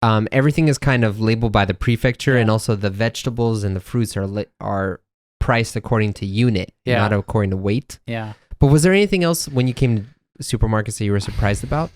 everything is kind of labeled by the prefecture, and also the vegetables and the fruits are priced according to unit, not according to weight. Yeah. But was there anything else when you came to supermarkets that you were surprised about?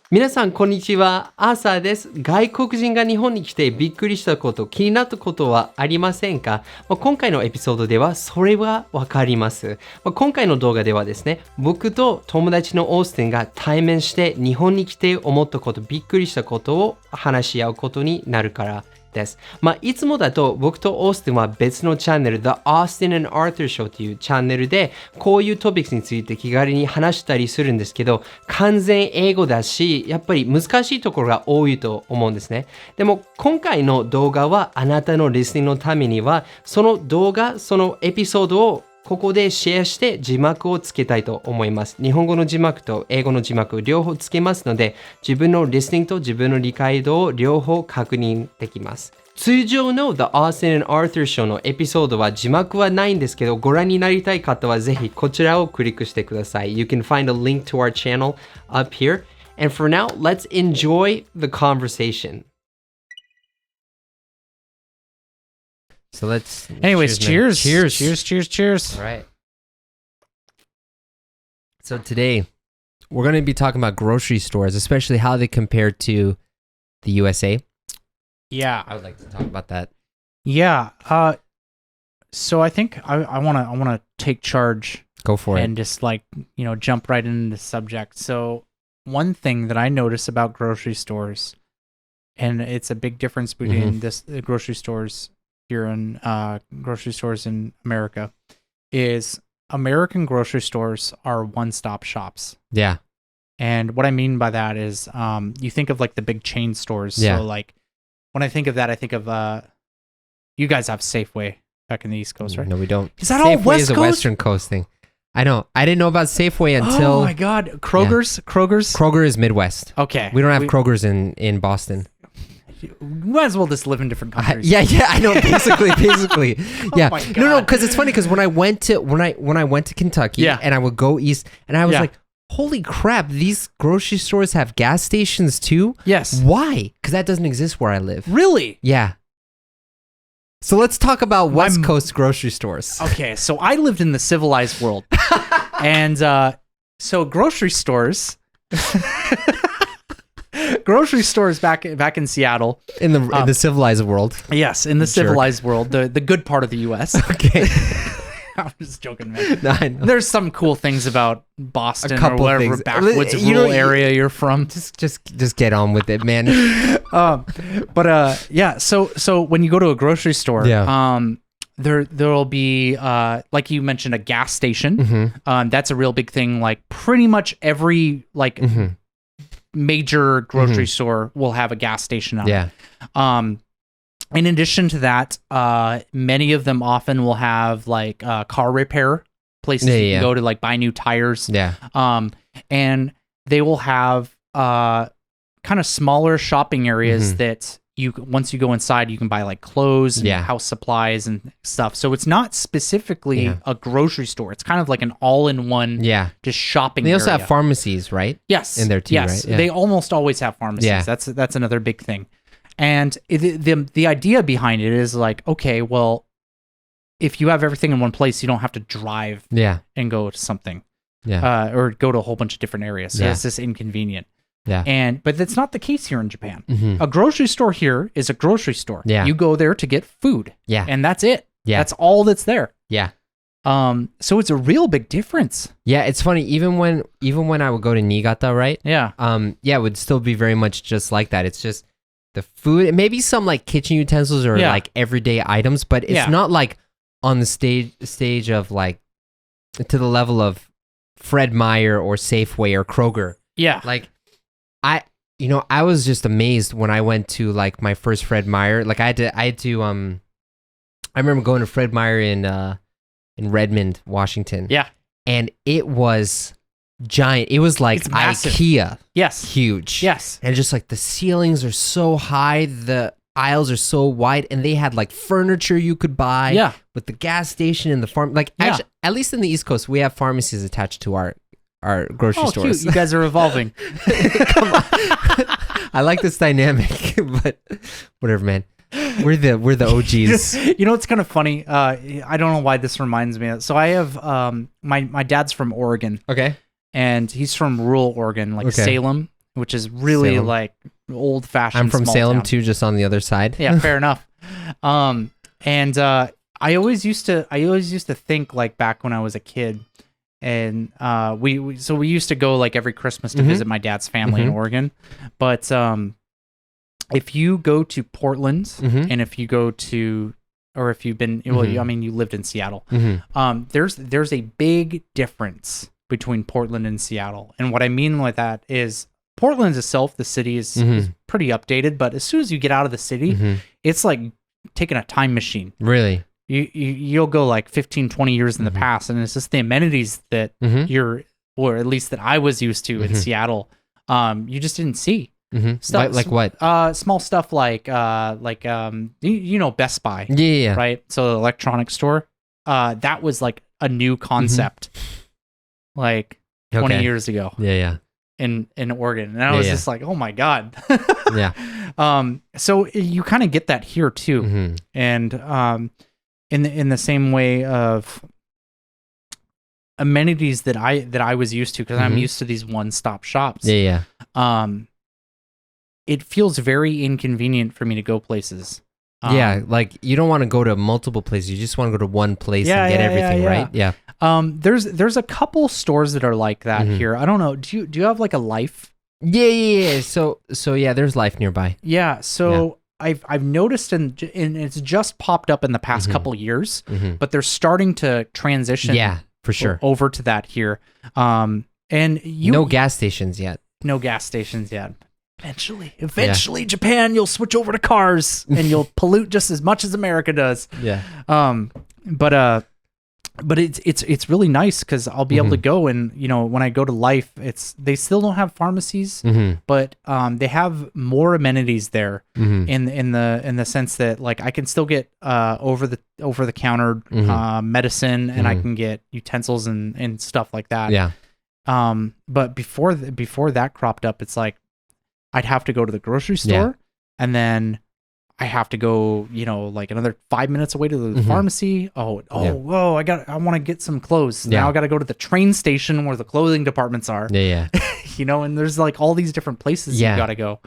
皆さん、こんにちは。アーサーです。外国人が日本に来てびっくりしたこと、気になったことはありませんか？今回のエピソードではそれはわかります。今回の動画ではですね、僕と友達のオースティンが対面して日本に来て思ったこと、びっくりしたことを話し合うことになるからです。いつもだと僕とオースティンは別のチャンネル The Austin and Arthur Show というチャンネルでこういうトピックについて気軽に話したりするんですけど、完全英語だしやっぱり難しいところが多いと思うんですね。でも今回の動画はあなたのリスニングのためにはその動画、そのエピソードをここでシェアして字幕をつけたいと思います。日本語の字幕と英語の字幕両方つけますので、自分のリスニングと自分の理解度を両方確認できます。通常の The Austin and Arthur Show のエピソードは字幕はないんですけど、ご覧になりたい方はぜひこちらをクリックしてください。You can find a link to our channel up here. And for now, let's enjoy the conversation. So let's... Anyways, cheers. Cheers. Cheers. All right. So today, we're going to be talking about grocery stores, especially how they compare to the USA. Yeah. I would like to talk about that. Yeah. So I think I wanna take charge. Go for it. And just jump right into the subject. So one thing that I notice about grocery stores, and it's a big difference between the grocery stores here and grocery stores in America, is American grocery stores are one-stop shops. Yeah. And what I mean by that is you think of like the big chain stores. Yeah. So like when I think of that, I think of you guys have Safeway back in the East Coast, right? No, we don't. Is that Safeway all West is a Coast? Western Coast thing. I know. I didn't know about Safeway until... Oh my God. Kroger's? Kroger's? Kroger is Midwest. Okay. We don't have Kroger's in Boston. You might as well just live in different countries. Yeah, I know. Basically. Yeah. Oh my God. No, because it's funny because when I went to Kentucky and I would go east and I was like, holy crap, these grocery stores have gas stations too? Yes. Why? Because that doesn't exist where I live. Really? Yeah. So let's talk about West Coast grocery stores. Okay, so I lived in the civilized world. And so grocery stores back in Seattle. In the civilized world. Yes, in the civilized world, the good part of the US. Okay. I'm just joking, man. No, I know. There's some cool things about Boston or whatever things. backwoods rural area you're from. Just get on with it, man. So when you go to a grocery store, there'll be like you mentioned, a gas station. That's a real big thing. Like pretty much every major grocery store will have a gas station on it. In addition to that, many of them often will have like car repair places you can go to like buy new tires. And they will have kind of smaller shopping areas that once you go inside, you can buy like clothes and house supplies and stuff. So it's not specifically a grocery store. It's kind of like an all-in-one just shopping They also area. have pharmacies, right? Yes. In there too, yes. right? Yeah. They almost always have pharmacies. Yeah. That's another big thing. And the idea behind it is like, okay, well, if you have everything in one place, you don't have to drive and go to something or go to a whole bunch of different areas. So it's just inconvenient. But that's not the case here in Japan. A grocery store here is a grocery store. You go there to get food. And that's it. That's all that's there. So it's a real big difference. Yeah, it's funny. Even when I would go to Niigata, right? It would still be very much just like that. It's just the food, maybe some like kitchen utensils or like everyday items, but it's not like on the stage of like to the level of Fred Meyer or Safeway or Kroger. Like I was just amazed when I went to like my first Fred Meyer. Like I had to I remember going to Fred Meyer in Redmond, Washington. And it was giant. It was like IKEA. Huge. And just like the ceilings are so high, the aisles are so wide, and they had like furniture you could buy with the gas station and the farm. Like actually, at least in the East Coast, we have pharmacies attached to our our grocery stores. Cute. You guys are evolving. Come on. I like this dynamic, but whatever, man. We're the OGs. You know, it's kind of funny. I don't know why this reminds me. So I have my dad's from Oregon. Okay. And he's from rural Oregon, like Salem, which is really like old fashioned. I'm from small Salem town. too, just on the other side. Yeah, fair enough. And I always used to think like back when I was a kid, and we used to go like every Christmas to visit my dad's family in Oregon, but if you go to Portland and if you go to, or if you've been, well, I mean, you lived in Seattle, there's a big difference between Portland and Seattle. And what I mean by that is Portland itself, the city is pretty updated, but as soon as you get out of the city, it's like taking a time machine. Really? You'll go like 15, 20 years in the past, and it's just the amenities that you're, or at least that I was used to in Seattle, you just didn't see. Stuff, like what? Small stuff like you know, Best Buy. Yeah. Right? So the electronics store, that was like a new concept. Like 20 years ago. Yeah. In Oregon. And I was just like, oh my God. Yeah. So you kind of get that here too. And in the same way of amenities that I was used to, because I'm used to these one-stop shops. Yeah. It feels very inconvenient for me to go places. Like you don't want to go to multiple places. You just want to go to one place and get everything, right? Yeah. There's a couple stores that are like that here. I don't know. Do you have like a Life? Yeah. So yeah, there's Life nearby. Yeah. So I've noticed, and it's just popped up in the past couple years, but they're starting to transition. Yeah, for sure. Over to that here. And no gas stations yet. No gas stations yet. Eventually, Japan, you'll switch over to cars and you'll pollute just as much as America does. Yeah. But it's really nice because I'll be able to go, and you know, when I go to Life, they still don't have pharmacies, but they have more amenities there in the sense that like I can still get over the counter medicine, and I can get utensils and stuff like that. Yeah. But before that cropped up, it's like I'd have to go to the grocery store, and then I have to go, you know, like another 5 minutes away to the pharmacy. Whoa, I want to get some clothes. Now I got to go to the train station where the clothing departments are. Yeah. You know, and there's like all these different places you got to go.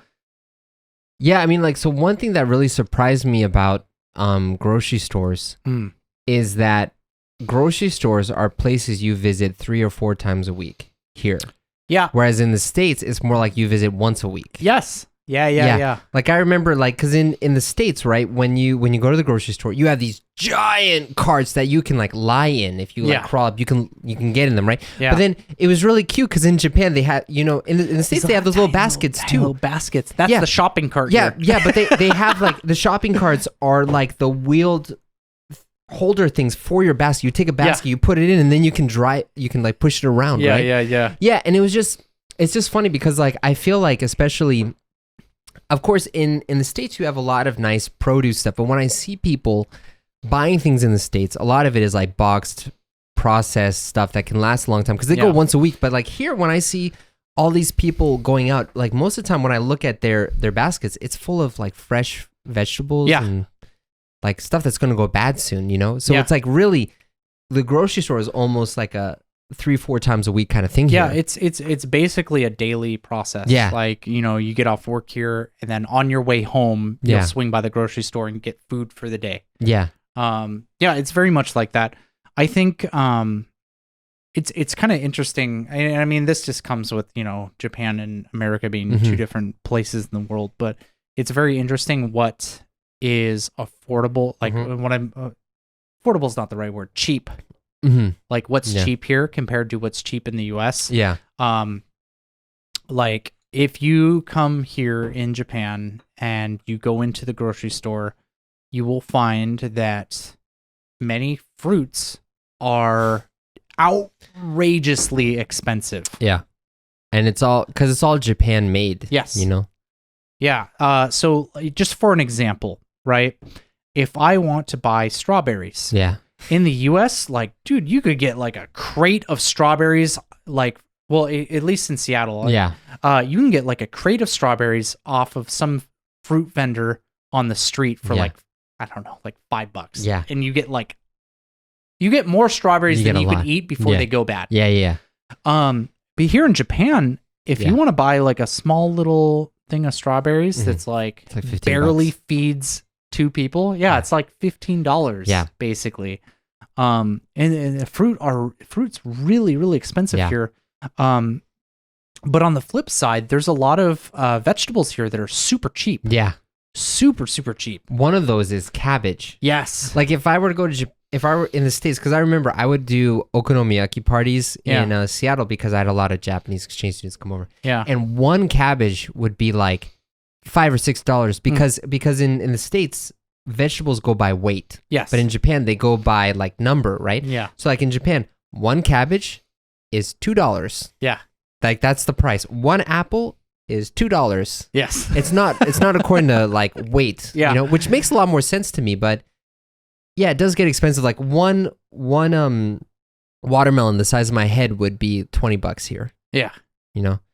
Yeah, I mean, like, so one thing that really surprised me about grocery stores is that grocery stores are places you visit 3 or 4 times a week here. Yeah. Whereas in the States, it's more like you visit once a week. Yes. Yeah. Like I remember, like, because in the States, right, when you go to the grocery store, you have these giant carts that you can like lie in. If you like crawl up, you can get in them, right? Yeah. But then it was really cute because in Japan they had, you know, in the States they have those little baskets too. Little baskets. That's the shopping cart. Yeah, here. But they have like the shopping carts are like the wheeled holder things for your basket. You take a basket, you put it in, and then you can like push it around, right? Yeah, and it's just funny because like I feel like, especially, of course, in the States you have a lot of nice produce stuff, but when I see people buying things in the States, a lot of it is like boxed, processed stuff that can last a long time because they go once a week. But like here, when I see all these people going out, like most of the time when I look at their baskets, it's full of like fresh vegetables and like stuff that's going to go bad soon, you know? So it's like really, the grocery store is almost like a 3-4 times a week kind of thing here. Yeah, it's basically a daily process. Yeah. Like, you know, you get off work here and then on your way home, you'll swing by the grocery store and get food for the day. Yeah. It's very much like that. I think it's kind of interesting. I mean, this just comes with, you know, Japan and America being two different places in the world, but it's very interesting what is affordable, like what affordable is not the right word, cheap, like what's cheap here compared to what's cheap in the US. Like if you come here in Japan and you go into the grocery store, you will find that many fruits are outrageously expensive. And it's all because it's all Japan made. Yes. You know. So just for an example, right? If I want to buy strawberries, in the US, like, dude, you could get like a crate of strawberries like well, at least in Seattle, Yeah. You can get like a crate of strawberries off of some fruit vendor on the street for like, I don't know, like $5. Yeah. And you get more strawberries than you can eat before they go bad. Yeah. But here in Japan, if you want to buy like a small little thing of strawberries that's like barely feeds 2 people, it's like $15 basically. And the fruit's really, really expensive here. But on the flip side, there's a lot of vegetables here that are super cheap. Yeah. Super, super cheap. One of those is cabbage. Yes. Like if I were to go to if I were in the States, because I remember I would do okonomiyaki parties in Seattle because I had a lot of Japanese exchange students come over. Yeah. And one cabbage would be like $5 or $6 because in the States, vegetables go by weight. Yes. But in Japan, they go by like number, right? Yeah. So like in Japan, one cabbage is $2. Yeah. Like that's the price. One apple is $2. Yes. It's not according to like weight, which makes a lot more sense to me, but yeah, it does get expensive. Like one watermelon the size of my head would be $20 here. Yeah.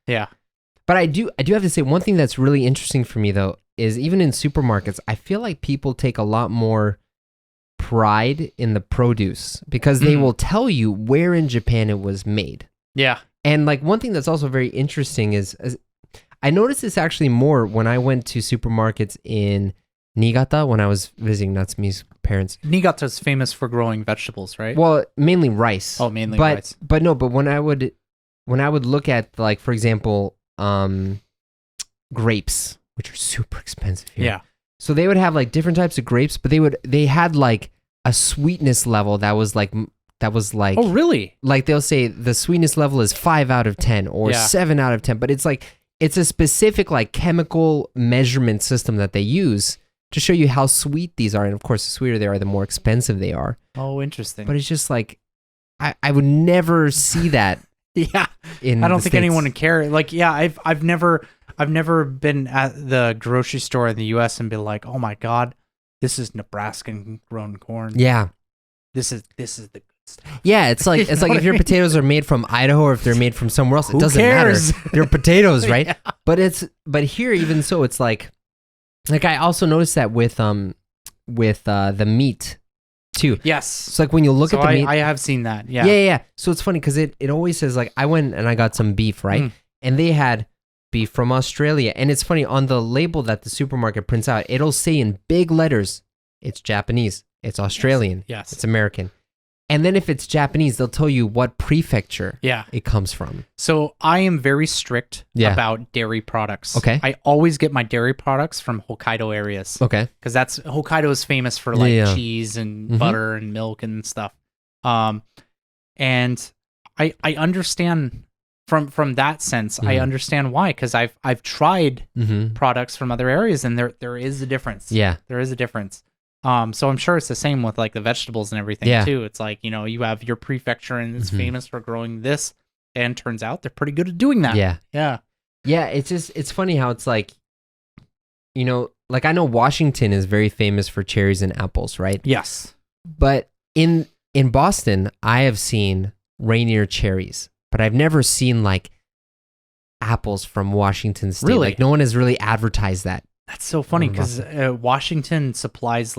Yeah. But I do have to say one thing that's really interesting for me though is even in supermarkets, I feel like people take a lot more pride in the produce because they will tell you where in Japan it was made. Yeah. And like one thing that's also very interesting is I noticed this actually more when I went to supermarkets in Niigata when I was visiting Natsumi's parents. Niigata is famous for growing vegetables, right? Well, mainly rice. Oh, mainly rice. But when I would look at like for example, grapes, which are super expensive here. Yeah. So they would have like different types of grapes, but they had like a sweetness level that was like oh really? Like they'll say the sweetness level is 5 out of 10 or 7 out of 10, but it's like it's a specific like chemical measurement system that they use to show you how sweet these are. And of course, the sweeter they are, the more expensive they are. Oh, interesting. But it's just like, I would never see that. Yeah. I don't think anyone would care. Like, yeah, I've never been at the grocery store in the US and been like, oh my God, this is Nebraskan grown corn. Yeah. This is the good stuff. Yeah, it's like if your potatoes are made from Idaho or if they're made from somewhere else, it doesn't matter. They're potatoes, right? Yeah. But here even so, it's like I also noticed that with the meat too. Yes. It's like when you look at the meat. I have seen that. Yeah. Yeah. So it's funny because it always says like I went and I got some beef, right? And they had beef from Australia. And it's funny on the label that the supermarket prints out, it'll say in big letters, it's Japanese, it's Australian, yes. It's American. And then if it's Japanese, they'll tell you what prefecture it comes from. So I am very strict about dairy products. Okay. I always get my dairy products from Hokkaido areas. Okay. Because Hokkaido is famous for like cheese and butter and milk and stuff. And I understand from that sense, I understand why. Because I've tried products from other areas and there is a difference. Yeah. There is a difference. So I'm sure it's the same with like the vegetables and everything too. It's like, you have your prefecture and it's famous for growing this, and turns out they're pretty good at doing that. Yeah. Yeah. Yeah. It's funny how it's like, like I know Washington is very famous for cherries and apples, right? Yes. But in Boston, I have seen Rainier cherries, but I've never seen like apples from Washington State. Really? Like no one has really advertised that. That's so funny because Washington supplies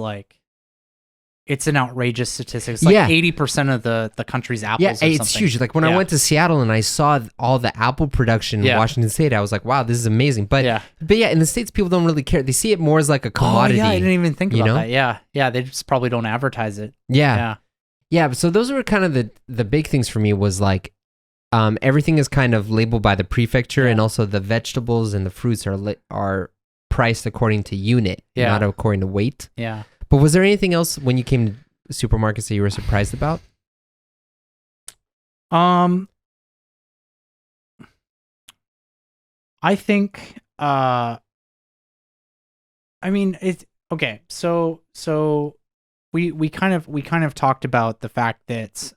it's an outrageous statistic. It's like 80% of the country's apples. Yeah, it's huge. Like when I went to Seattle and I saw all the apple production in Washington State, I was like, wow, this is amazing. But in the States, people don't really care. They see it more as like a commodity. Oh, yeah, I didn't even think about that. Yeah. Yeah, they just probably don't advertise it. Yeah. So those were kind of the big things for me was like, everything is kind of labeled by the prefecture and also the vegetables and the fruits are priced according to unit, not according to weight. Yeah. But was there anything else when you came to supermarkets that you were surprised about? I think I mean it's okay, so we kind of talked about the fact that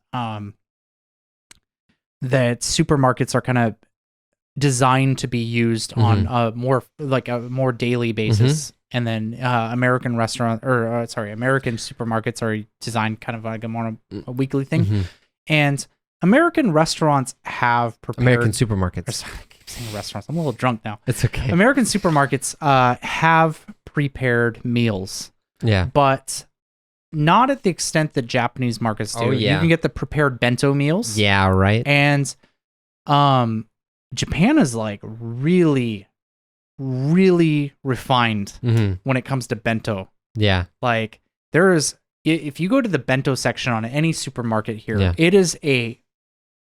that supermarkets are kind of designed to be used on a more daily basis, and then American supermarkets are designed kind of like a more a weekly thing, and American restaurants have prepared... American supermarkets. I keep saying restaurants. I'm a little drunk now. It's okay. American supermarkets have prepared meals. Yeah. But not at the extent that Japanese markets do. Oh, yeah. You can get the prepared bento meals. Yeah, right. And Japan is like really, really refined when it comes to bento. Yeah. Like if you go to the bento section on any supermarket here, it is a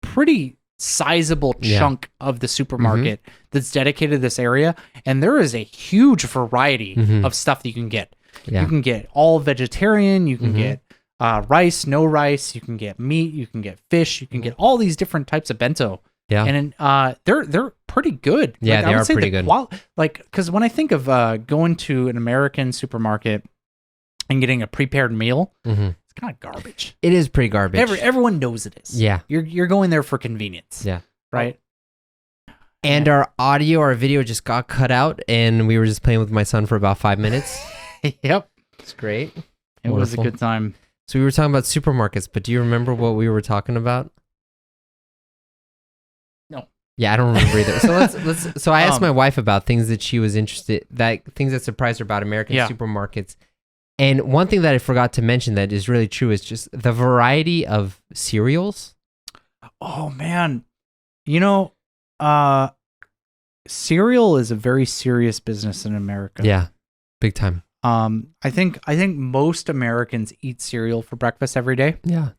pretty sizable chunk of the supermarket that's dedicated to this area. And there is a huge variety of stuff that you can get. Yeah. You can get all vegetarian, you can get rice, no rice, you can get meat, you can get fish, you can get all these different types of bento. Yeah. And they're pretty good. Yeah, like, they are pretty good. Because when I think of going to an American supermarket and getting a prepared meal, it's kind of garbage. It is pretty garbage. Everyone knows it is. Yeah. You're going there for convenience. Yeah. Right? And our video just got cut out, and we were just playing with my son for about 5 minutes. Yep. It's great. It was a good time. So we were talking about supermarkets, but do you remember what we were talking about? No. Yeah, I don't remember either. So So I asked my wife about things that she was interested, things that surprised her about American supermarkets. And one thing that I forgot to mention that is really true is just the variety of cereals. Oh man, cereal is a very serious business in America. Yeah, big time. I think most Americans eat cereal for breakfast every day. Yeah.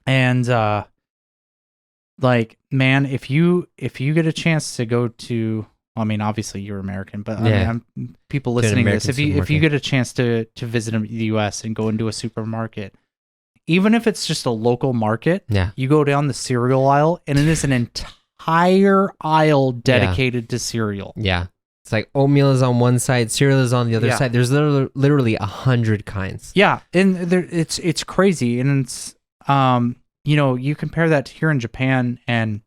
And like, man, if you get a chance to go to, I mean, obviously you're American, but I mean, people listening to this, if you get a chance to visit the US and go into a supermarket, even if it's just a local market, you go down the cereal aisle and it is an entire aisle dedicated to cereal. Yeah. It's like oatmeal is on one side, cereal is on the other side. There's literally 100 kinds. Yeah, and it's crazy, and it's you compare that to here in Japan, and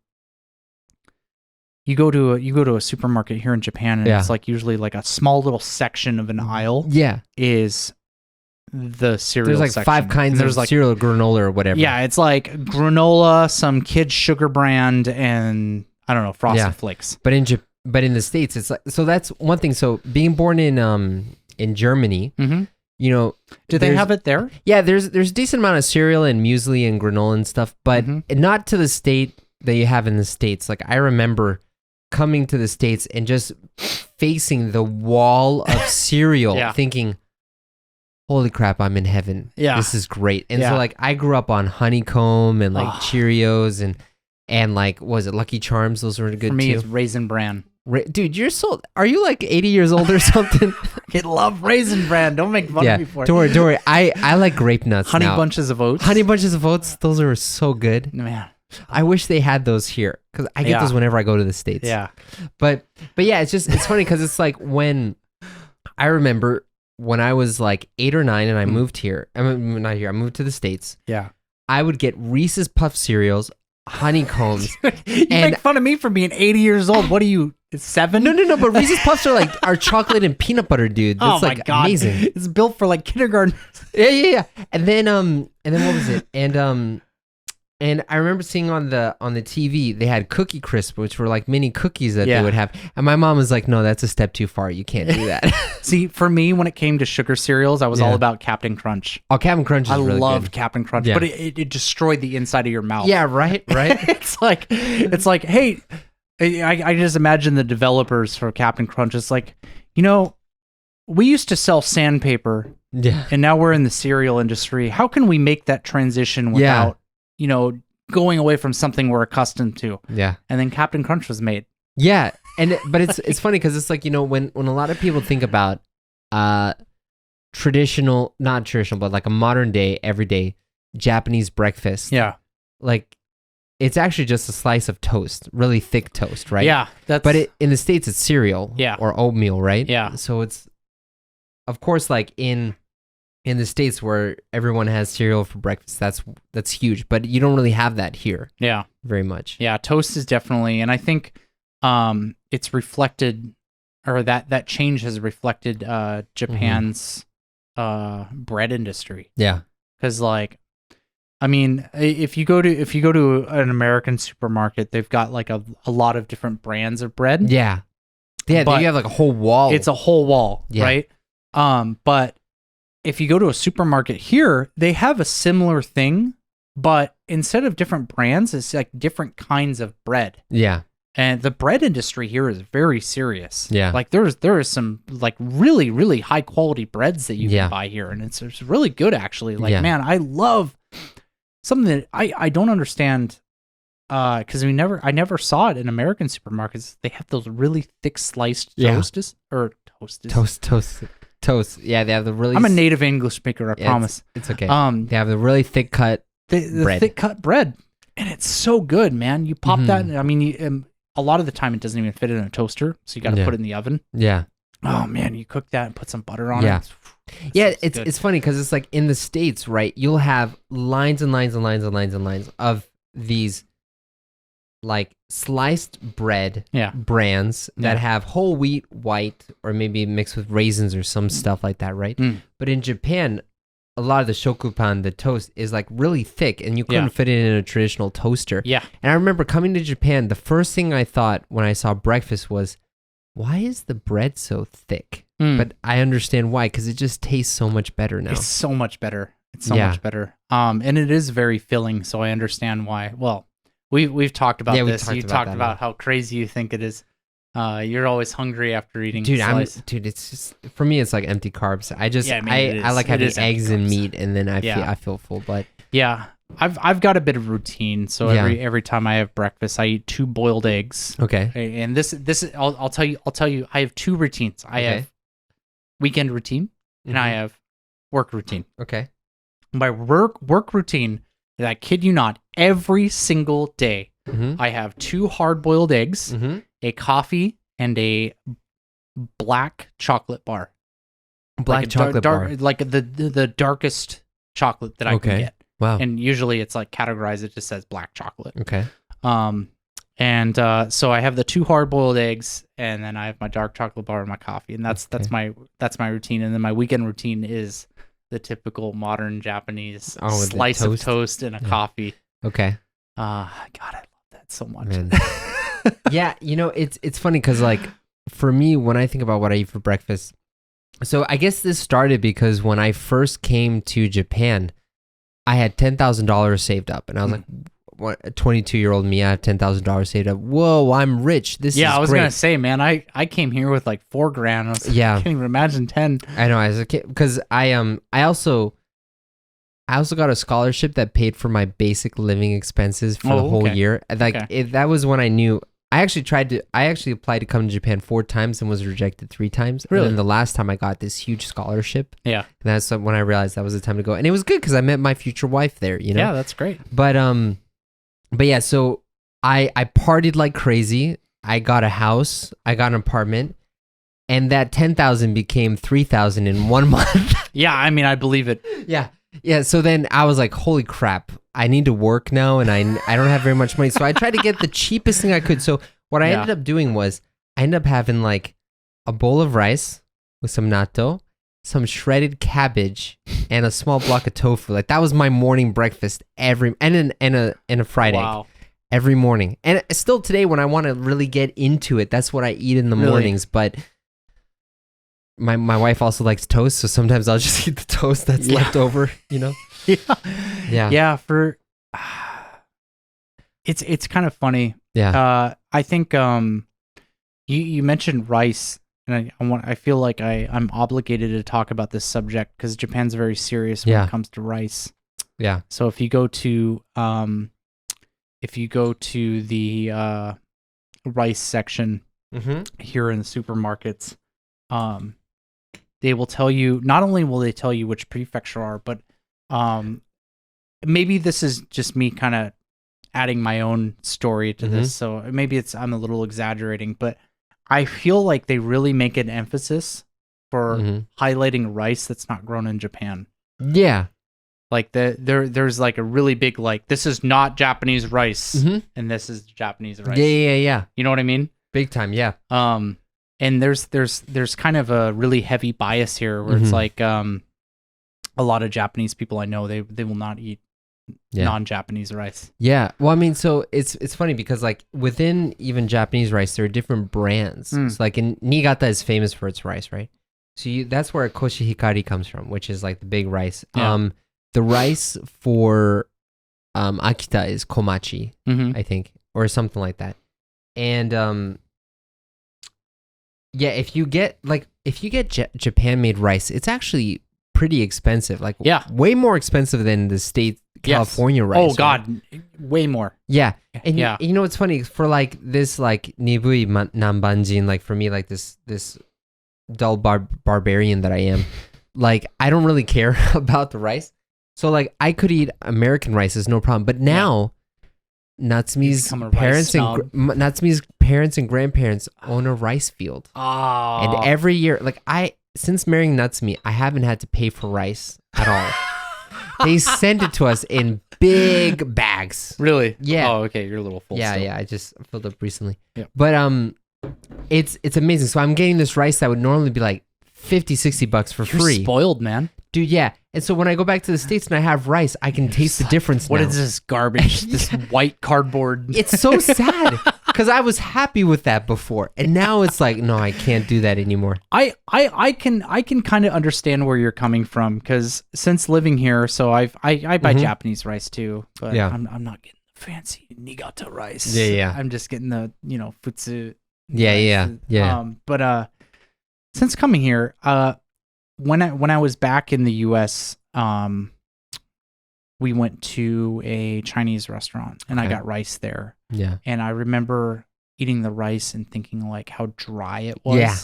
you go to a supermarket here in Japan, and it's like usually like a small little section of an aisle. Yeah, is the cereal. There's like section. 5 kinds of like cereal, granola, or whatever. Yeah, it's like granola, some kids sugar brand, and I don't know, Frosted Flakes. But in the States, it's like, so that's one thing. So being born in Germany, do they have it there? Yeah, there's a decent amount of cereal and muesli and granola and stuff, but not to the state that you have in the States. Like I remember coming to the States and just facing the wall of cereal, thinking, holy crap, I'm in heaven. Yeah. This is great. And so like I grew up on Honeycomb and like Cheerios and like, what was it, Lucky Charms? Those were good too. For me, it's Raisin Bran. Dude, are you like 80 years old or something? I love Raisin Bran. Don't make fun of me for it. Don't worry. I like grape nuts Honey now. Bunches of Oats. Honey Bunches of Oats. Those are so good. Man. I wish they had those here because I get those whenever I go to the States. Yeah. But yeah, it's funny because it's like when I remember when I was like 8 or 9 and I moved here. I mean, not here. I moved to the States. Yeah. I would get Reese's Puff cereals, Honeycombs. You make fun of me for being 80 years old. What are you, 7? No. But Reese's Puffs are chocolate and peanut butter, dude. That's like God. Amazing. It's built for like kindergarten. Yeah. And then what was it? And I remember seeing on the TV they had Cookie Crisp, which were like mini cookies that they would have. And my mom was like, "No, that's a step too far. You can't do that." See, for me, when it came to sugar cereals, I was all about Captain Crunch. Oh, Captain Crunch is really good. I loved Captain Crunch, but it destroyed the inside of your mouth. Yeah, right. It's like, hey, I just imagine the developers for Captain Crunch. It's like, we used to sell sandpaper, and now we're in the cereal industry. How can we make that transition without going away from something we're accustomed to? Yeah. And then Captain Crunch was made. Yeah. But it's funny because it's like, when a lot of people think about not traditional, but like a modern day, everyday Japanese breakfast. Yeah. Like it's actually just a slice of toast, really thick toast, right? Yeah. But in the States, it's cereal or oatmeal, right? Yeah. So it's, of course, like in the States where everyone has cereal for breakfast, that's huge, but you don't really have that here. Yeah. Very much. Yeah, toast is definitely, and I think it's reflected, or that change has reflected Japan's bread industry. Yeah. Because like I mean, if you go to an American supermarket, they've got like a lot of different brands of bread. Yeah. Yeah, you have like a whole wall. It's a whole wall, right? But if you go to a supermarket here, they have a similar thing, but instead of different brands, it's like different kinds of bread. Yeah. And the bread industry here is very serious. Yeah. Like there is some like really, really high quality breads that you can buy here. And it's really good actually. Like, man, I love something that I don't understand. Because I never saw it in American supermarkets. They have those really thick sliced toast. Yeah, they have the really. I'm a native English speaker. I promise. It's okay. They have the really thick cut the thick cut bread, and it's so good, man. You pop that. I mean, a lot of the time it doesn't even fit in a toaster, so you got to put it in the oven. Yeah. Oh man, you cook that and put some butter on it. It's funny because it's like in the States, right? You'll have lines and lines and lines and lines and lines of these like sliced bread brands that have whole wheat, white, or maybe mixed with raisins or some stuff like that, right? But in Japan, a lot of the shokupan, the toast, is like really thick, and you couldn't fit it in a traditional toaster. Yeah. And I remember coming to Japan, the first thing I thought when I saw breakfast was, why is the bread so thick? But I understand why, because it just tastes so much better now. It's so much better. Much better. And it is very filling, so I understand why. Well, we've talked about this. You talked about how crazy you think it is. You're always hungry after eating. Dude, it's just for me. It's like empty carbs. I like having eggs and meat, and then I feel full. But I've got a bit of routine. So every time I have breakfast, I eat 2 boiled eggs. Okay. And this I'll tell you. I have 2 routines. I have weekend routine, and I have work routine. Okay. My work routine, and I kid you not, every single day, I have 2 hard-boiled eggs, a coffee, and a black chocolate bar. Black chocolate bar, like the darkest chocolate that I can get. Wow. And usually it's like categorized. It just says black chocolate. Okay. So I have the 2 hard-boiled eggs, and then I have my dark chocolate bar and my coffee, and that's my routine. And then my weekend routine is the typical modern Japanese slice of toast and a coffee. Okay. God, I love that so much. Yeah, it's funny because like for me, when I think about what I eat for breakfast, so I guess this started because when I first came to Japan, I had $10,000 saved up, and I was like, what, a 22-year-old me, I have $10,000 saved up. Whoa, I'm rich. This is I was great. Gonna say, man, I came here with like $4,000. I was like, I can't even imagine 10. I know, as a kid, because I also got a scholarship that paid for my basic living expenses for the whole year. Like that was when I knew. I actually applied to come to Japan 4 times and was rejected 3 times. Really? And then the last time I got this huge scholarship. Yeah. And that's when I realized that was the time to go. And it was good because I met my future wife there, Yeah, that's great. But yeah, so I partied like crazy. I got a house, I got an apartment, and that 10,000 became 3,000 in 1 month. Yeah, I mean, I believe it. Yeah. Yeah, so then I was like, holy crap, I need to work now, and I don't have very much money. So I tried to get the cheapest thing I could. So what I ended up doing was I ended up having like a bowl of rice with some natto, some shredded cabbage, and a small block of tofu. Like that was my morning breakfast and a fried egg every morning. And still today, when I want to really get into it, that's what I eat in the mornings. But my wife also likes toast, so sometimes I'll just eat the toast that's left over, Yeah, for it's kind of funny. Yeah. I think you mentioned rice, and I feel like I'm obligated to talk about this subject because Japan's very serious when it comes to rice. Yeah. So if you go to the rice section here in the supermarkets, they will tell you, not only will they tell you which prefecture are, but maybe this is just me kind of adding my own story to this, so maybe I'm a little exaggerating, but I feel like they really make an emphasis for highlighting rice that's not grown in Japan. Yeah. Like there's like a really big like, this is not Japanese rice, and this is Japanese rice. Yeah. You know what I mean? Big time, yeah. And there's kind of a really heavy bias here where it's like a lot of Japanese people I know, they will not eat non-Japanese rice. Yeah. Well, I mean, so it's funny because like within even Japanese rice, there are different brands. So like in Niigata is famous for its rice, right? So that's where koshihikari comes from, which is like the big rice. Yeah. The rice for Akita is komachi, I think, or something like that. And yeah, if you get Japan-made rice, it's actually pretty expensive. Like way more expensive than the state California rice. Oh God, way more. Yeah. And you know what's funny? For like this like nibui nambanjin, like for me, like this dull barbarian that I am, like I don't really care about the rice. So like I could eat American rice, is no problem. But now Natsumi's parents and grandparents own a rice field. Oh. And every year, like since marrying Natsumi, I haven't had to pay for rice at all. They send it to us in big bags. Really? Yeah. Oh, okay. You're a little full. Yeah, still. yeah. I just filled up recently. Yeah. But it's amazing. So I'm getting this rice that would normally be like $50-$60 for free. You're spoiled, man. Dude, yeah. And so when I go back to the States and I have rice, I can taste the difference now. What is this garbage? This white cardboard. It's so sad because I was happy with that before. And now it's like, no, I can't do that anymore. I can kind of understand where you're coming from because since living here, so I buy Japanese rice too, but I'm not getting the fancy Niigata rice. Yeah. I'm just getting the, futsu. Yeah. But since coming here, when I was back in the US, we went to a Chinese restaurant and I got rice there. Yeah. And I remember eating the rice and thinking like how dry it was. Yeah.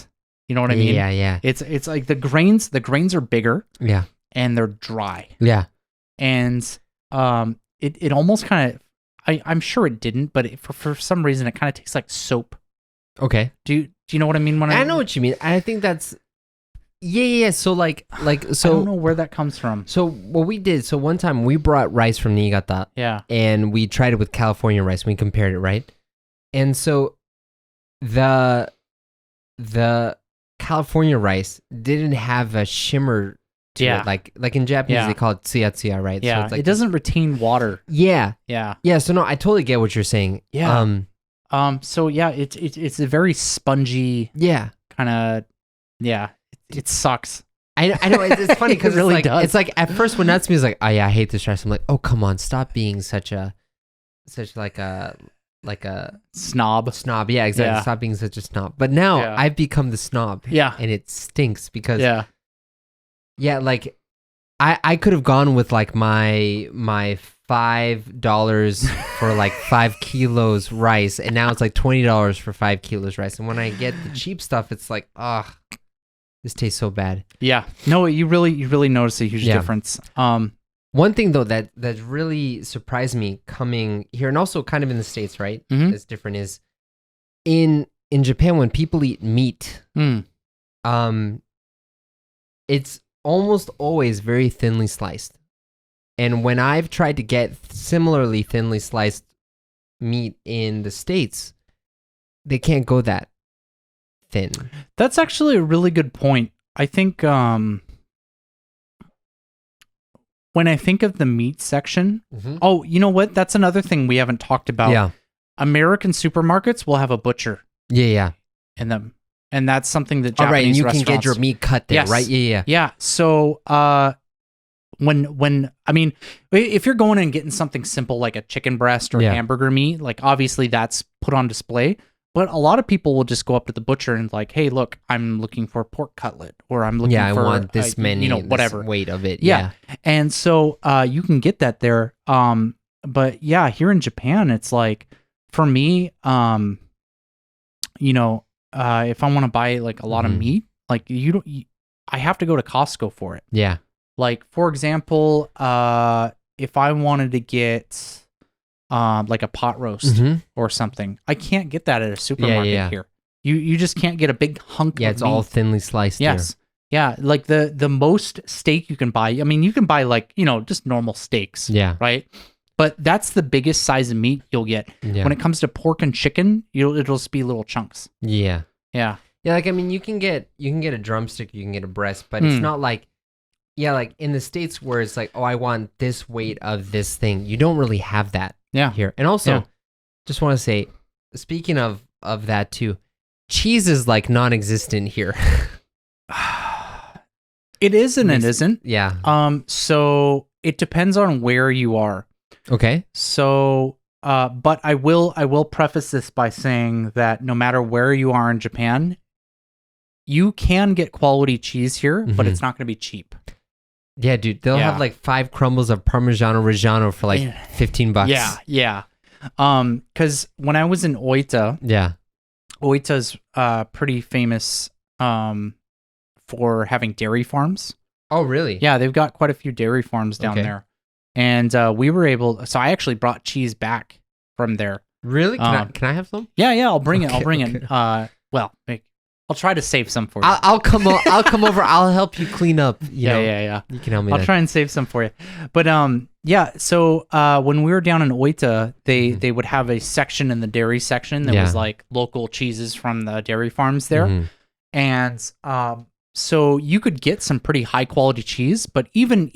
You know what I mean? Yeah. It's like the grains are bigger. Yeah. And they're dry. Yeah. And it almost kind of I'm sure it didn't, but for some reason it kind of tastes like soap. Okay. Do you know what I mean when I know what you mean. I think that's Yeah. So so I don't know where that comes from. So what we did, so one time we brought rice from Niigata. Yeah. And we tried it with California rice. We compared it, right? And so the California rice didn't have a shimmer to it. Like in Japanese they call it tsuya, right? Yeah. So it's like it doesn't retain water. Yeah. Yeah. Yeah. So no, I totally get what you're saying. Yeah. So yeah, it's a very spongy. Yeah. Kind of. Yeah. It sucks. I know it's funny because it really like, does. It's like at first when Natsumi was like, oh yeah, I hate this rice. I'm like, oh come on, stop being such a snob. Snob, yeah, exactly. Yeah. Stop being such a snob. But now I've become the snob. Yeah. And it stinks because like I could have gone with like my $5 for like 5 kilos rice, and now it's like $20 for 5 kilos rice. And when I get the cheap stuff, it's like, this tastes so bad. Yeah. No, you really notice a huge difference. One thing though that really surprised me coming here, and also kind of in the States, right? It's different. Is in Japan when people eat meat, it's almost always very thinly sliced. And when I've tried to get similarly thinly sliced meat in the States, they can't go that thin. That's actually a really good point. I think when I think of the meat section, oh, you know what? That's another thing we haven't talked about. Yeah. American supermarkets will have a butcher. Yeah. In them. And that's something that Japanese right, and you restaurants... can get your meat cut there, right? Yeah. Yeah. So, when I mean, if you're going and getting something simple like a chicken breast or hamburger meat, like obviously that's put on display. But a lot of people will just go up to the butcher and like, hey, look, I'm looking for a pork cutlet, or I'm looking for I want this many, whatever this weight of it. Yeah. And so you can get that there. But yeah, here in Japan, it's like for me, if I want to buy like a lot of meat, like I have to go to Costco for it. Yeah. Like, for example, if I wanted to get like a pot roast or something, I can't get that at a supermarket here. You just can't get a big hunk of it's meat. all thinly sliced here. Yeah, like the most steak you can buy, I mean, you can buy like, just normal steaks. Yeah. Right? But that's the biggest size of meat you'll get. Yeah. When it comes to pork and chicken, it'll just be little chunks. Yeah. Yeah. Yeah, like I mean, you can get a drumstick, you can get a breast, but it's not like Yeah, like in the States where it's like, oh, I want this weight of this thing. You don't really have that here. And also, just want to say, speaking of that too, cheese is like non-existent here. It is and it isn't. Yeah. So it depends on where you are. Okay. So, but I will preface this by saying that no matter where you are in Japan, you can get quality cheese here, but it's not going to be cheap. Yeah, dude, they'll have like 5 crumbles of Parmigiano Reggiano for like $15. Yeah. Because when I was in Oita, Oita's pretty famous for having dairy farms. Oh, really? Yeah, they've got quite a few dairy farms down there. And we were able, so I actually brought cheese back from there. Really? Can I have some? Yeah, I'll bring it. I'll bring it. Well, I'll try to save some for you. I'll come over. I'll help you clean up. Yeah. You can help me. I'll try and save some for you. But so when we were down in Oita, they would have a section in the dairy section that was like local cheeses from the dairy farms there. And so you could get some pretty high quality cheese, but even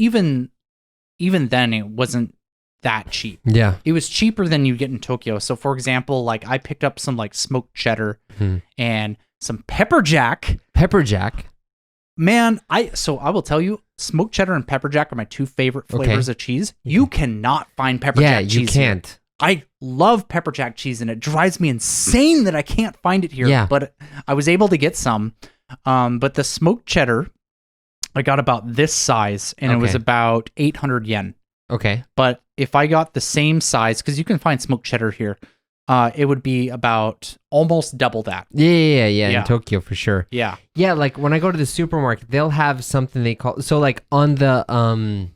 then it wasn't that cheap. Yeah. It was cheaper than you get in Tokyo. So for example, like I picked up some like smoked cheddar and some pepper jack. Pepper jack? Man, I will tell you, smoked cheddar and pepper jack are my 2 favorite flavors of cheese. You cannot find pepper jack cheese. Yeah, you can't. Here. I love pepper jack cheese, and it drives me insane that I can't find it here. Yeah. But I was able to get some. But the smoked cheddar, I got about this size, and it was about 800 yen. Okay. But if I got the same size, because you can find smoked cheddar here, it would be about almost double that. Yeah, in Tokyo for sure. Yeah. Yeah, like when I go to the supermarket, they'll have something they call, so like on the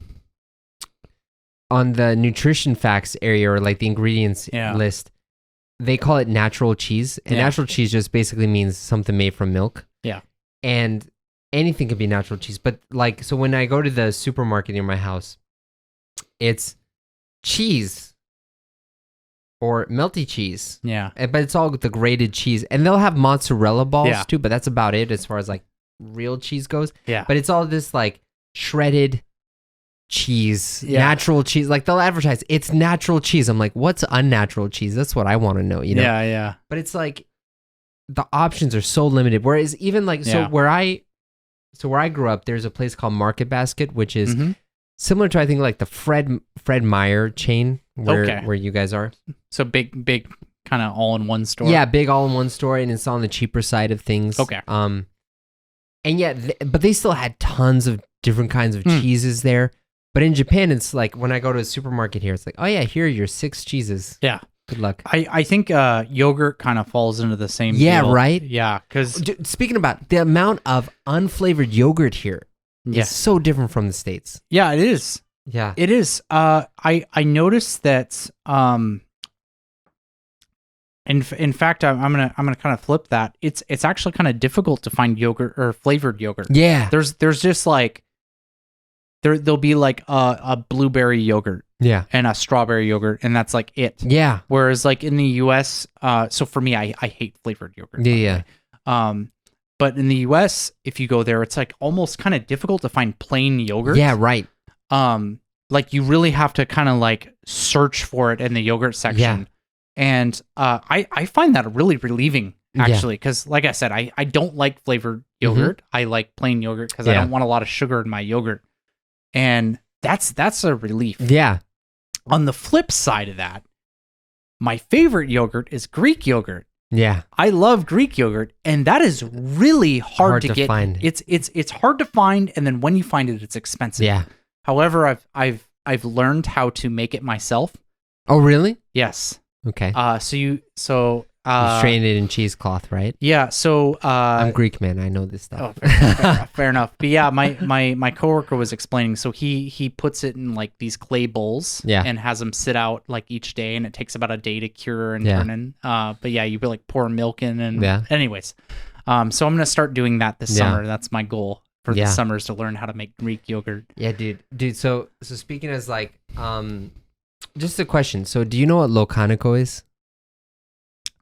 nutrition facts area or like the ingredients list, they call it natural cheese. And natural cheese just basically means something made from milk. Yeah. And anything can be natural cheese. But like, so when I go to the supermarket near my house, it's cheese or melty cheese. Yeah. But it's all the grated cheese. And they'll have mozzarella balls too, but that's about it as far as like real cheese goes. Yeah. But it's all this like shredded cheese, natural cheese. Like they'll advertise, it's natural cheese. I'm like, what's unnatural cheese? That's what I want to know, you know? Yeah. But it's like the options are so limited. Whereas even like, so where I grew up, there's a place called Market Basket, which is similar to, I think, like the Fred Meyer chain where you guys are. So big kind of all-in-one store. Yeah, big all-in-one store, and it's on the cheaper side of things. Okay. And yet, but they still had tons of different kinds of cheeses there. But in Japan, it's like when I go to a supermarket here, it's like, oh yeah, here are your 6 cheeses. Yeah. Good luck. I think yogurt kind of falls into the same deal. Yeah, right? Yeah, because... Speaking about the amount of unflavored yogurt here is so different from the States. Yeah, it is. Yeah. It is. I noticed that... In fact, I'm gonna kind of flip that. It's actually kind of difficult to find yogurt or flavored yogurt. Yeah. There's just like... There'll be like a blueberry yogurt. Yeah. And a strawberry yogurt, and that's like it. Yeah. Whereas like in the US, so for me, I hate flavored yogurt. Yeah. But in the US, if you go there, it's like almost kind of difficult to find plain yogurt. Yeah, right. Like you really have to kind of like search for it in the yogurt section. Yeah. And I find that really relieving, actually, because like I said, I don't like flavored yogurt. I like plain yogurt because I don't want a lot of sugar in my yogurt. And that's a relief. Yeah. On the flip side of that, my favorite yogurt is Greek yogurt. Yeah. I love Greek yogurt, and that is really hard to get. Find. It's hard to find, and then when you find it, it's expensive. Yeah. However, I've learned how to make it myself. Oh, really? Yes. Okay. You strain it in cheesecloth, right? Yeah. So I'm Greek, man. I know this stuff. Oh, fair enough. But yeah, my coworker was explaining. So he puts it in like these clay bowls, and has them sit out like each day, and it takes about a day to cure and turn in. But yeah, you like pour milk in, and anyways. So I'm gonna start doing that this summer. That's my goal for the summers, to learn how to make Greek yogurt. Yeah, dude. So speaking as like just a question. So do you know what locanico is?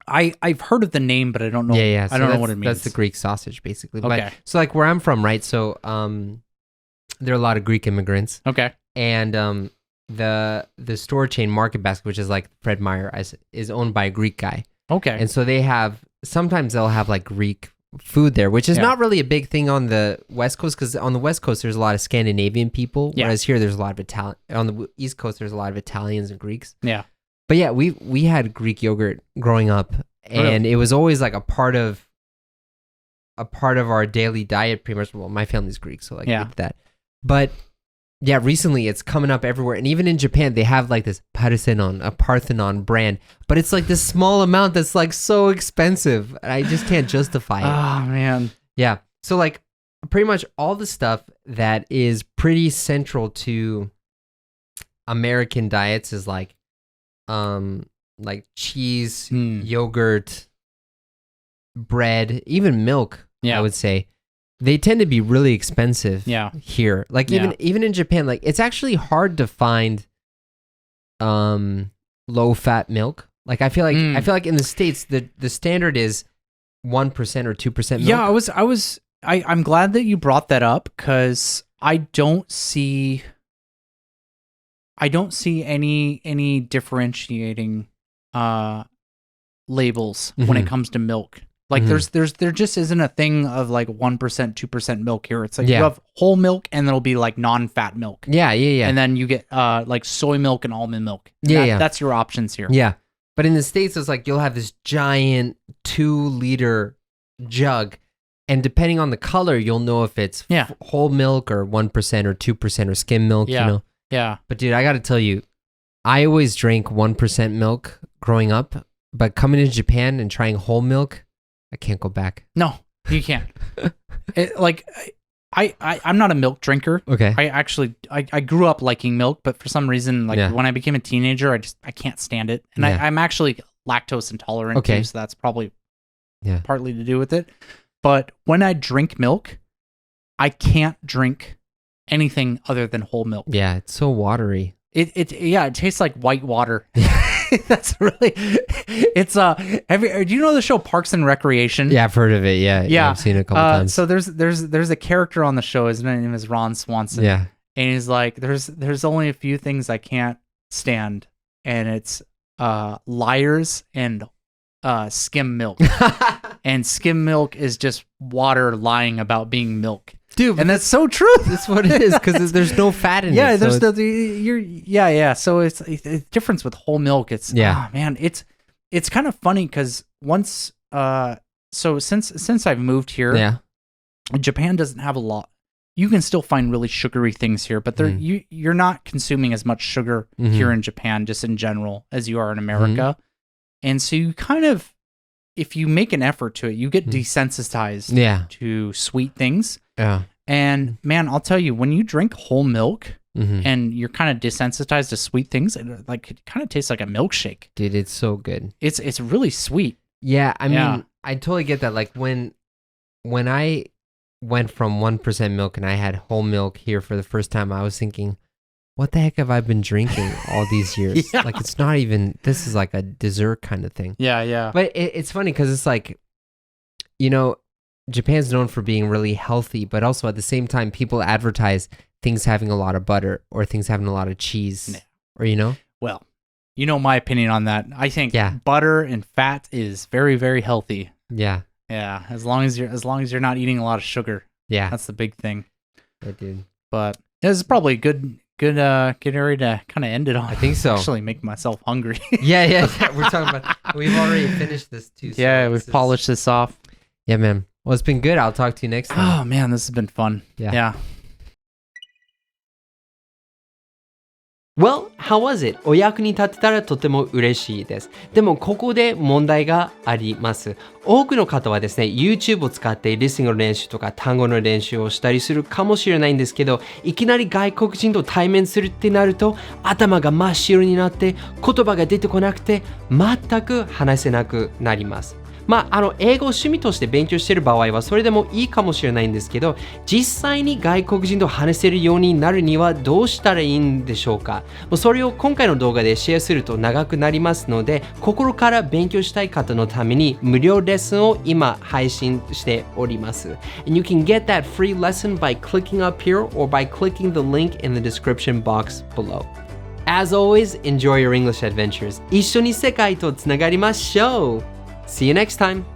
I've heard of the name, but I don't know. So I don't know what it means. That's the Greek sausage, basically. Okay. But, so like where I'm from, right? So there are a lot of Greek immigrants. Okay. And the store chain Market Basket, which is like Fred Meyer, is owned by a Greek guy. Okay. And so sometimes they'll have like Greek food there, which is not really a big thing on the West Coast, because on the West Coast there's a lot of Scandinavian people, whereas here there's a lot of Italian. On the East Coast there's a lot of Italians and Greeks. Yeah. But yeah, we had Greek yogurt growing up, and it was always like a part of our daily diet, pretty much. Well, my family's Greek, so like we did that. But yeah, recently it's coming up everywhere, and even in Japan they have like this Parthenon brand, but it's like this small amount that's like so expensive, and I just can't justify it. Oh man. Yeah. So like pretty much all the stuff that is pretty central to American diets is like cheese, yogurt, bread, even milk, I would say. They tend to be really expensive here. Like even in Japan, like it's actually hard to find low fat milk. Like I feel like in the States the standard is 1% or 2% milk. Yeah, I'm glad that you brought that up, because I don't see any differentiating labels when it comes to milk. Like there just isn't a thing of like 1%, 2% milk here. It's like you have whole milk, and there'll be like non-fat milk. Yeah. And then you get like soy milk and almond milk. That's your options here. Yeah. But in the States, it's like you'll have this giant 2-liter jug, and depending on the color, you'll know if it's whole milk or 1% or 2% or skim milk, you know? Yeah. But dude, I got to tell you, I always drank 1% milk growing up, but coming to Japan and trying whole milk, I can't go back. No, you can't. I'm not a milk drinker. Okay. I grew up liking milk, but for some reason, when I became a teenager, I can't stand it. And I'm actually lactose intolerant too, so that's probably partly to do with it. But when I drink milk, I can't drink anything other than whole milk. Yeah, it's so watery. It tastes like white water. That's really, it's do you know the show Parks and Recreation? Yeah, I've heard of it. Yeah, I've seen it a couple times. So there's a character on the show. His name is Ron Swanson. Yeah, and he's like, there's only a few things I can't stand, and it's liars and skim milk. And skim milk is just water lying about being milk. Dude, and that's so true. That's what it is, because there's no fat in it. Yeah, there's So it's the difference with whole milk. It's man, it's kind of funny, because once so since I've moved here, Japan doesn't have a lot. You can still find really sugary things here, but you're not consuming as much sugar here in Japan, just in general, as you are in America. And so you kind of, if you make an effort to it, you get desensitized to sweet things. Yeah. And man, I'll tell you, when you drink whole milk and you're kind of desensitized to sweet things, it kind of tastes like a milkshake. Dude, it's so good. It's really sweet. Yeah, I mean, I totally get that. Like when I went from 1% milk and I had whole milk here for the first time, I was thinking, what the heck have I been drinking all these years? Like, it's not even, this is like a dessert kind of thing. Yeah. But it's funny, because it's like, you know, Japan's known for being really healthy, but also at the same time, people advertise things having a lot of butter or things having a lot of cheese, or, you know? Well, you know my opinion on that. I think butter and fat is very, very healthy. Yeah. Yeah. As long as you're not eating a lot of sugar. Yeah. That's the big thing. Yeah, dude. But this is probably a good area to kind of end it on. I think so. Actually make myself hungry. Yeah. We're talking about, we've already finished this too. So yeah, we've polished this off. Yeah, man. Well, it's been good. I'll talk to you next time. Oh, man, this has been fun. Yeah. Well, how was it? お役に立てたらとても嬉しいです。でもここで問題があります。多くの方はですね、YouTube を使ってリスニングの練習とか単語の練習をしたりするかもしれないんですけど、いきなり外国人と対面するってなると、頭が真っ白になって言葉が出てこなくて全く話せなくなります。英語を趣味として勉強している場合はそれでもいいかもしれないんですけど、実際に外国人と話せるようになるにはどうしたらいいんでしょうか。それを今回の動画でシェアすると長くなりますので、心から勉強したい方のために無料レッスンを今配信しております。And you can get that free lesson by clicking up here or by clicking the link in the description box below.As always, enjoy your English adventures. 一緒に世界とつながりましょう. See you next time.